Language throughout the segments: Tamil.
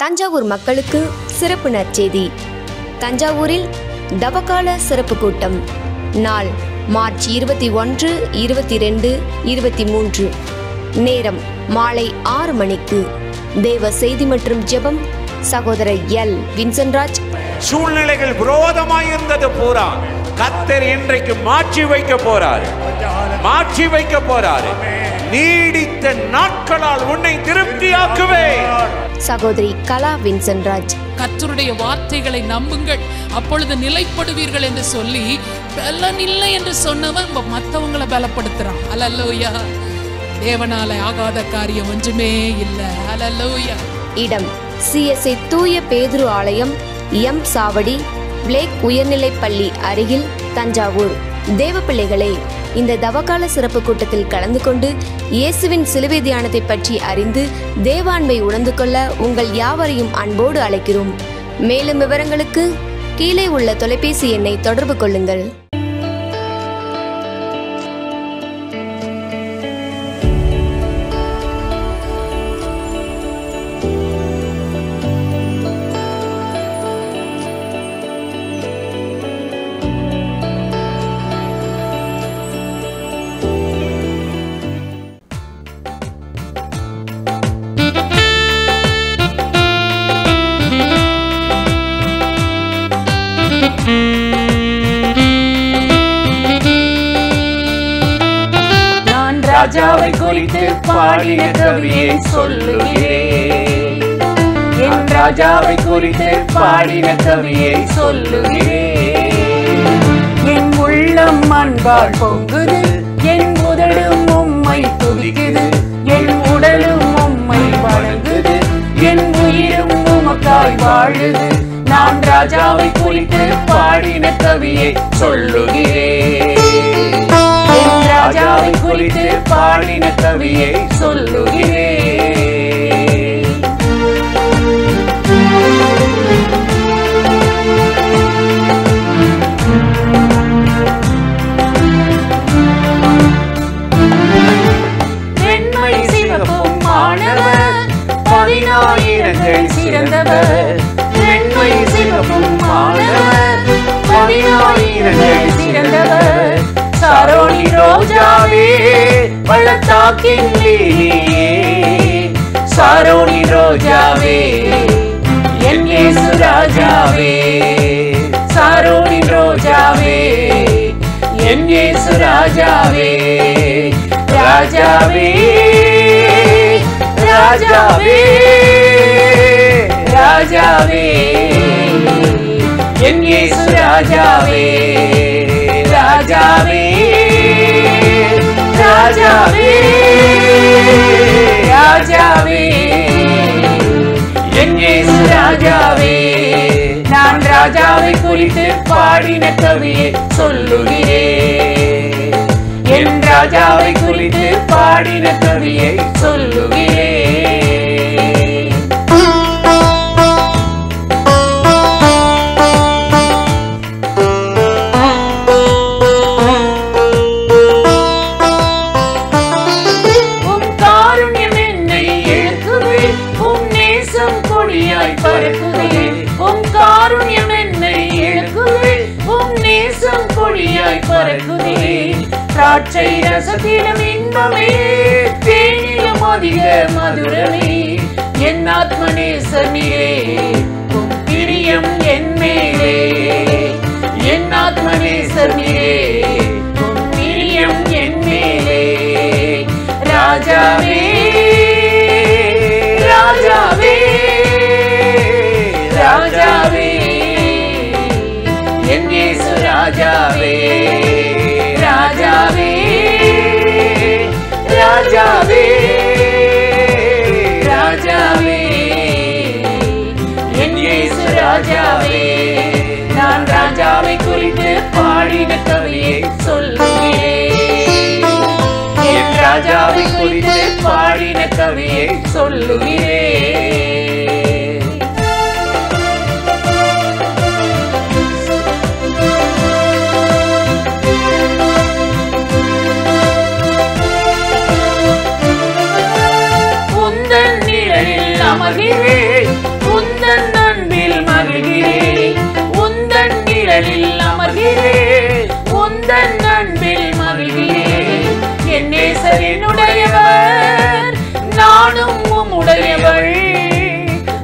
தஞ்சாவூர் மக்களுக்கு சிறப்பு நற்செய்தி. தஞ்சாவூரில் தவக்கால சிறப்பு கூட்டம். நாள் மார்ச் 21, 22, 23. நேரம் மாலை 6 மணிக்கு. தேவ செய்தி மற்றும் ஜெபம் சகோதரர் எல் வின்சென்ட்ராஜ். சூழ்நிலைகள் விரோதமாய் இருந்தது பூரா கர்த்தர் இன்றைக்கு மாற்றி வைக்க போறாரு. நீடித்த நாட்களால் உன்னை திருப்தியாக்குவே. சகோதரி கலா வின்சென்ட்ராஜ். கர்த்தருடைய வார்த்தைகளை நம்புங்கள், அப்பொழுது நிலைப்படுவீர்கள் என்று சொல்லி பலன் இல்லை என்று சொன்னவன் மற்றவங்களை பலப்படுத்துறான். அல்லேலூயா. தேவனால ஆகாத காரியம் ஒன்றுமே இல்லை. அல்லேலூயா. இடம் CSI தூய பேதுரு ஆலயம், எம் சாவடி, பிளேக் உயர்நிலைப்பள்ளி அருகில், தஞ்சாவூர். தேவ பிள்ளைகளே, இந்த தவக்கால சிறப்பு கூட்டத்தில் கலந்து கொண்டு இயேசுவின் சிலுவை தியானத்தை பற்றி அறிந்து தேவான்பை உணர்ந்து கொள்ள உங்கள் யாவரையும் அன்போடு அழைக்கிறோம். மேலும் விவரங்களுக்கு கீழே உள்ள தொலைபேசி எண்ணை தொடர்பு கொள்ளுங்கள். ராஜாவை குறித்து பாடின கவியை சொல்லுகிறேன். என் ராஜாவை குறித்து பாடின கவியை சொல்லுகிறேன். என் உள்ளம் அன்பால் பொங்குது, என் உதடும் உம்மை துதிக்குது, என் உடலும் உம்மை வணங்குது, என் உயிரும் உமக்காய் வாழுது. நான் ராஜாவை குறித்து பாடின கவியை சொல்லுகிறேன். ராஜாவை குறித்து பாடின கவியை சொல்லுகிறேன். வெண்மை சிவப்பும் மாணவர் 10,000 சிறந்தவர். வெண்மை சிவப்பும் மாணவர் 10,000 சிறந்தவர். சாரோனி ரோஜாவே பள்ளத்தாக்கின் லீலியே, சாரோனி ரோஜாவே என் இயேசு ராஜாவே, சாரோனி ரோஜாவே என் இயேசு ராஜாவே, ராஜாவே ராஜாவே ராஜாவே என் இயேசு ராஜாவே, ராஜாவே ராஜாவே ராஜாவே என் இயேசு ராஜாவே. நான் ராஜாவை குறித்து பாடின கவியை சொல்லுகிறேன். என் ராஜாவை குறித்து பாடின கவியை சொல்லுகிறேன். திராட்சை ரசத்திலும் இன்பமே, தேனிலும் அதிக மதுரமே, என் ஆத்மநேசனே உம் பிரியம் என் மேலே, என் ஆத்மநேசனே உம் பிரியம் என் மேலே. ராஜாவே ராஜாவே ராஜாவே என் இயேசு ராஜாவே, ராஜாவே ராஜாவே ராஜாவே என் இயேசு ராஜாவே. நான் ராஜாவை குறித்து பாடின கவியை சொல்லுகிறேன். என் ராஜாவை குறித்து பாடின கவியை சொல்லுகிறேன்.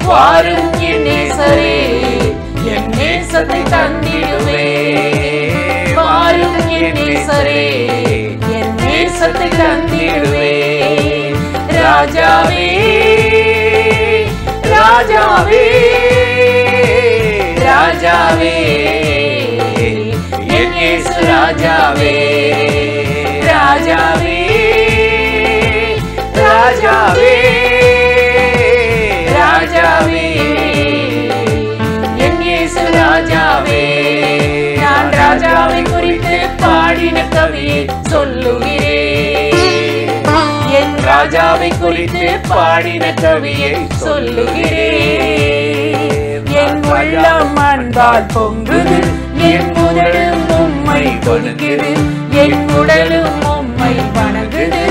வாரும் என் நேசரே, என் நேசத்தை தந்திடுவே. வாரும் என் நேசரே, என் நேசத்தை தந்திடுவே. ராஜாவே ராஜாவே ராஜாவே, என் இயேசு ராஜாவே. ராஜாவே ராஜாவே ராஜாவே, என் இயேசு ராஜாவே. நான் ராஜாவை குறித்து பாடின கவியை சொல்லுகிறேன். என் ராஜாவை குறித்து பாடின கவியை சொல்லுகிறேன். என் உள்ளம் அன்பால் பொங்குது, என் உடலும் உம்மை கொடுக்குது. என் உடலும் உம்மை வணங்குது,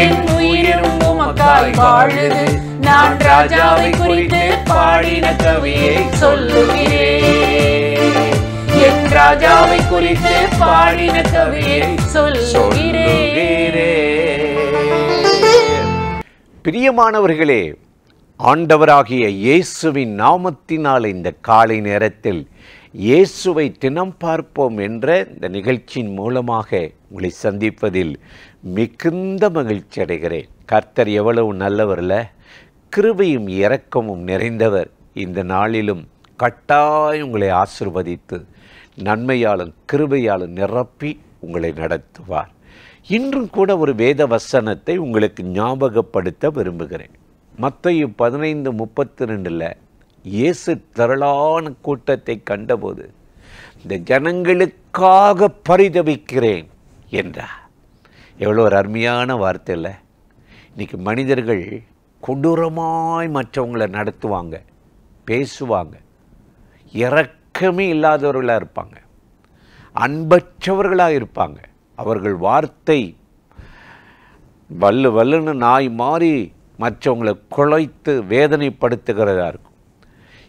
என் உயிரும் உமக்காய் வாழுது. நான் ராஜாவை குறித்து பாடின கவியை சொல்லுகிறேன். என் ராஜாவை குறித்து பாடின கவியை சொல்லுகிறேன். பிரியமானவர்களே, ஆண்டவராகிய இயேசுவின் நாமத்தினால் இந்த காலை நேரத்தில் இயேசுவை தினம் பார்ப்போம் என்ற இந்த நிகழ்ச்சியின் மூலமாக உங்களை சந்திப்பதில் மிகுந்த மகிழ்ச்சி அடைகிறேன். கர்த்தர் எவ்வளவு நல்லவர்ல, கிருபையும் இரக்கமும் நிறைந்தவர். இந்த நாளிலும் கட்டாயம் உங்களை ஆசீர்வதித்து நன்மையாலும் கிருபையாலும் நிரப்பி உங்களை நடத்துவார். இன்றும் கூட ஒரு வேத வசனத்தை உங்களுக்கு ஞாபகப்படுத்த விரும்புகிறேன். மத்தேயு 15:32 இயேசு திரளான கூட்டத்தை கண்டபோது இந்த ஜனங்களுக்காக பரிதபிக்கிறேன் என்றார். எவ்வளோ ஒரு அருமையான வார்த்தை இல்லை? இன்றைக்கி மனிதர்கள் கொடூரமாய் மற்றவங்களை நடத்துவாங்க, பேசுவாங்க, இரக்கமே இல்லாதவர்களாக இருப்பாங்க, அன்பற்றவர்களாக இருப்பாங்க. அவர்கள் வார்த்தை வல்லு வல்லுன்னு நாய் மாறி மற்றவங்களை குலைத்து வேதனைப்படுத்துகிறதா இருக்கும்.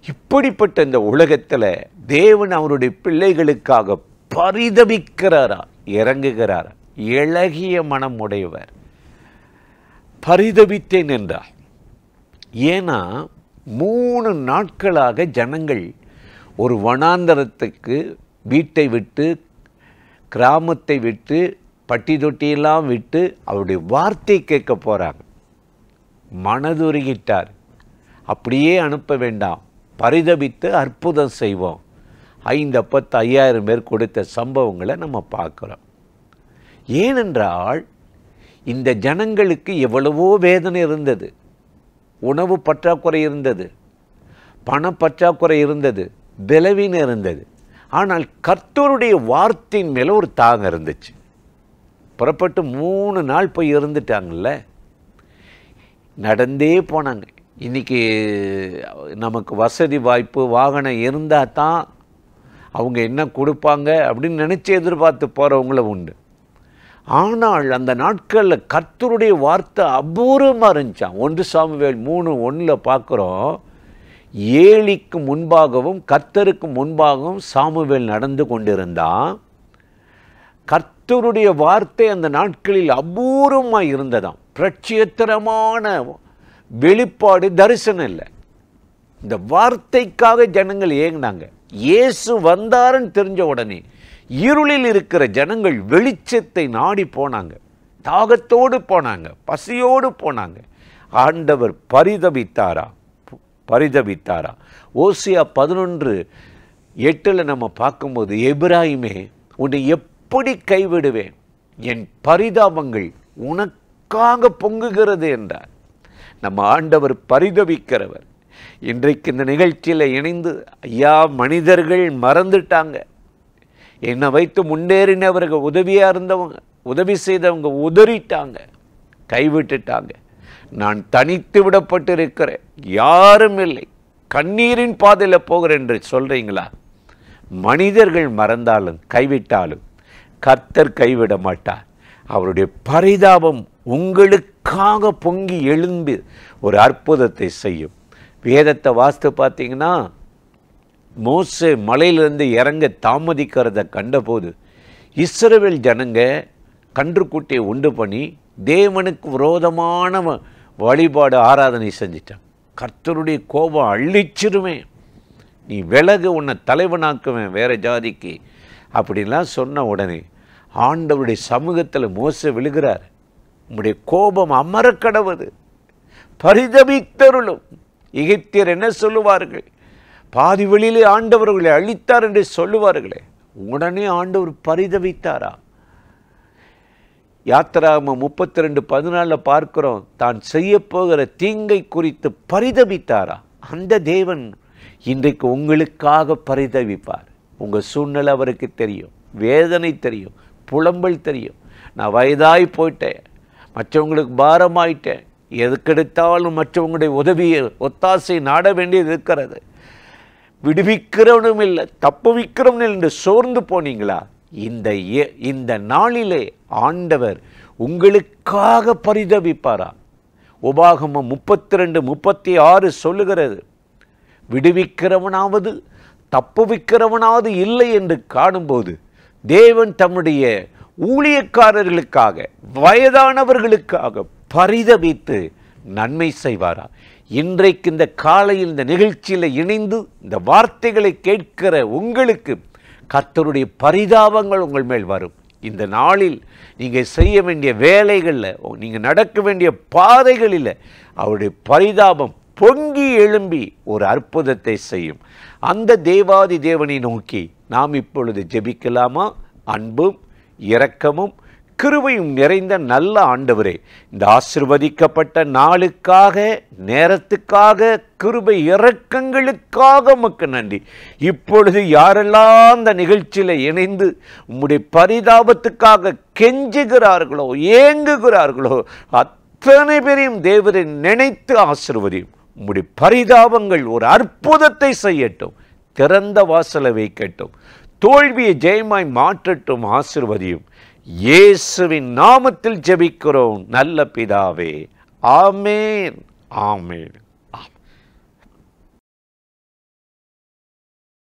இப்படிப்பட்ட இந்த உலகத்தில் தேவன் அவருடைய பிள்ளைகளுக்காக பரிதபிக்கிறாரா, இறங்குகிறாரா? இளகிய மனம் உடையவர். பரிதபித்தேன் என்றார். ஏன்னா 3 நாட்களாக ஜனங்கள் ஒரு வனாந்தரத்துக்கு வீட்டை விட்டு, கிராமத்தை விட்டு, பட்டி தொட்டியெல்லாம் விட்டு அவருடைய வார்த்தை கேட்க போகிறாங்க. மனதுருகிட்டார். அப்படியே அனுப்ப வேண்டாம், பரிதபித்து அற்புதம் செய்வோம். 5 அப்பத்து 5000 பேர் கொடுத்த சம்பவங்களை நம்ம பார்க்குறோம். ஏனென்றால் இந்த ஜனங்களுக்கு எவ்வளவோ வேதனை இருந்தது, உணவு பற்றாக்குறை இருந்தது, பணப்பற்றாக்குறை இருந்தது, பலவீனம் இருந்தது. ஆனால் கர்த்தருடைய வார்த்தையின் மேலே ஒரு தாகம் இருந்துச்சு. புறப்பட்டு 3 நாள் போய் இருந்துட்டாங்கல்ல, நடந்தே போனாங்க. இன்றைக்கி நமக்கு வசதி வாய்ப்பு வாகனம் இருந்தால் தான் அவங்க என்ன கொடுப்பாங்க அப்படின்னு நினச்சி எதிர்பார்த்து போகிறவங்களும் உண்டு. ஆனால் அந்த நாட்களில் கர்த்தருடைய வார்த்தை அபூர்வமாக இருந்துச்சான். 1 சாமுவேல் 3:1 பார்க்குறோம். ஏலிக்கு முன்பாகவும் கர்த்தருக்கு முன்பாகவும் சாமுவேல் நடந்து கொண்டிருந்தான். கர்த்தருடைய வார்த்தை அந்த நாட்களில் அபூர்வமாக இருந்ததாம். பிரட்சியத்தரமான வெளிப்பாடு, தரிசனம் இல்லை. இந்த வார்த்தைக்காக ஜனங்கள் ஏங்கினாங்க. இயேசு வந்தாருன்னு தெரிஞ்ச உடனே இருளில் இருக்கிற ஜனங்கள் வெளிச்சத்தை நாடி போனாங்க, தாகத்தோடு போனாங்க, பசியோடு போனாங்க. ஆண்டவர் பரிதபித்தாரா? ஓசியா 11:8 நம்ம பார்க்கும்போது, எபிராயிமே உன்னை எப்படி கைவிடுவேன், என் பரிதாபங்கள் உனக்காக பொங்குகிறது என்றார். நம்ம ஆண்டவர் பரிதபிக்கிறவர். இன்றைக்கு இந்த நிகழ்ச்சியில் இணைந்து, ஐயா மனிதர்கள் மறந்துட்டாங்க, என்னை வைத்து முன்னேறினவர்கள், உதவியாக இருந்தவங்க, உதவி செய்தவங்க உதறிட்டாங்க, கைவிட்டுட்டாங்க, நான் தனித்து விடப்பட்டிருக்கிறேன், யாரும் இல்லை, கண்ணீரின் பாதையில் போகிறேன் என்று சொல்கிறீங்களா? மனிதர்கள் மறந்தாலும் கைவிட்டாலும் கர்த்தர் கைவிட மாட்டார். அவருடைய பரிதாபம் உங்களுக்காக பொங்கி எழுந்து ஒரு அற்புதத்தை செய்யும். வேதத்தை வாஸ்து பார்த்தீங்கன்னா, மோசே மலையிலிருந்து இறங்க தாமதிக்கிறத கண்டபோது இஸ்ரவேல் ஜனங்க கன்றுக்குட்டியை உண்டு பண்ணி தேவனுக்கு விரோதமான வழிபாடு ஆராதனை செஞ்சிட்டான். கர்த்தருடைய கோபம் அள்ளிச்சிருவேன், நீ விலகு, உன்னை தலைவனாக்குவேன் வேற ஜாதிக்கு அப்படின்லாம் சொன்ன உடனே ஆண்டவருடைய சமூகத்தில் மோசே விழுகிறார். உம்முடைய கோபம் அமரக்கடவது, பரிதபித்தருளும். எகிப்தியர் என்ன சொல்லுவார்கள்? பாதி வெளியிலே ஆண்டவர்களை அழித்தார் என்று சொல்லுவார்களே. உடனே ஆண்டவர் பரிதபித்தாரா? யாத்திராகமம் 32:14 பார்க்கிறோம், தான் செய்ய போகிற தீங்கை குறித்து பரிதபித்தாரா? அந்த தேவன் இன்றைக்கு உங்களுக்காக பரிதபிப்பார். உங்கள் சூழ்நிலை அவருக்கு தெரியும், வேதனை தெரியும், புலம்பல் தெரியும். நான் வயதாய் போயிட்டேன், மற்றவங்களுக்கு பாரமாயிட்டேன், எதுக்கெடுத்தாலும் மற்றவங்களுடைய உதவியை ஒத்தாசை நாட வேண்டியது இருக்கிறது, விடுவிக்கிறவனும் இல்லை தப்புவிக்கிறவனும் என்று சோர்ந்து போனீங்களா? இந்த நாளிலே ஆண்டவர் உங்களுக்காக பரிதபிப்பாரா? உபாகமம் 32:36 சொல்லுகிறது, விடுவிக்கிறவனாவது தப்புவிக்கிறவனாவது இல்லை என்று காணும்போது தேவன் தம்முடைய ஊழியக்காரர்களுக்காக, வயதானவர்களுக்காக பரிதபித்து நன்மை செய்வாரா? இன்றைக்கு இந்த காலையில் இந்த நிகழ்ச்சியில் இணைந்து இந்த வார்த்தைகளை கேட்கிற உங்களுக்கு கர்த்தருடைய பரிதாபங்கள் உங்கள் மேல் வரும். இந்த நாளில் நீங்கள் செய்ய வேண்டிய வேலைகளில், நீங்கள் நடக்க வேண்டிய பாதைகளில் அவருடைய பரிதாபம் பொங்கி எழும்பி ஒரு அற்புதத்தை செய்யும். அந்த தேவாதி தேவனை நோக்கி நாம் இப்பொழுது ஜெபிக்கலாமா? அன்பும் இரக்கமும் கிருபையும் நிறைந்த நல்ல ஆண்டவரே, இந்த ஆசீர்வதிக்கப்பட்ட நாளுக்காக, நேரத்துக்காக, கிருபை இரக்கங்களுக்காக உமக்கு நன்றி. இப்பொழுது யாரெல்லாம் இந்த நிகழ்ச்சியில் இணைந்து உம்முடைய பரிதாபத்துக்காக கெஞ்சுகிறார்களோ, ஏங்குகிறார்களோ, அத்தனை பேரையும் தேவரை நினைத்து ஆசீர்வதியும். உம்முடைய பரிதாபங்கள் ஒரு அற்புதத்தை செய்யட்டும், திறந்த வாசலை வைக்கட்டும், தோல்வியை ஜெயமாய் மாற்றட்டும், ஆசீர்வதியும். இயேசுவின் நாமத்தில் ஜெபிக்கிறோம் நல்ல பிதாவே. ஆமென், ஆமென்.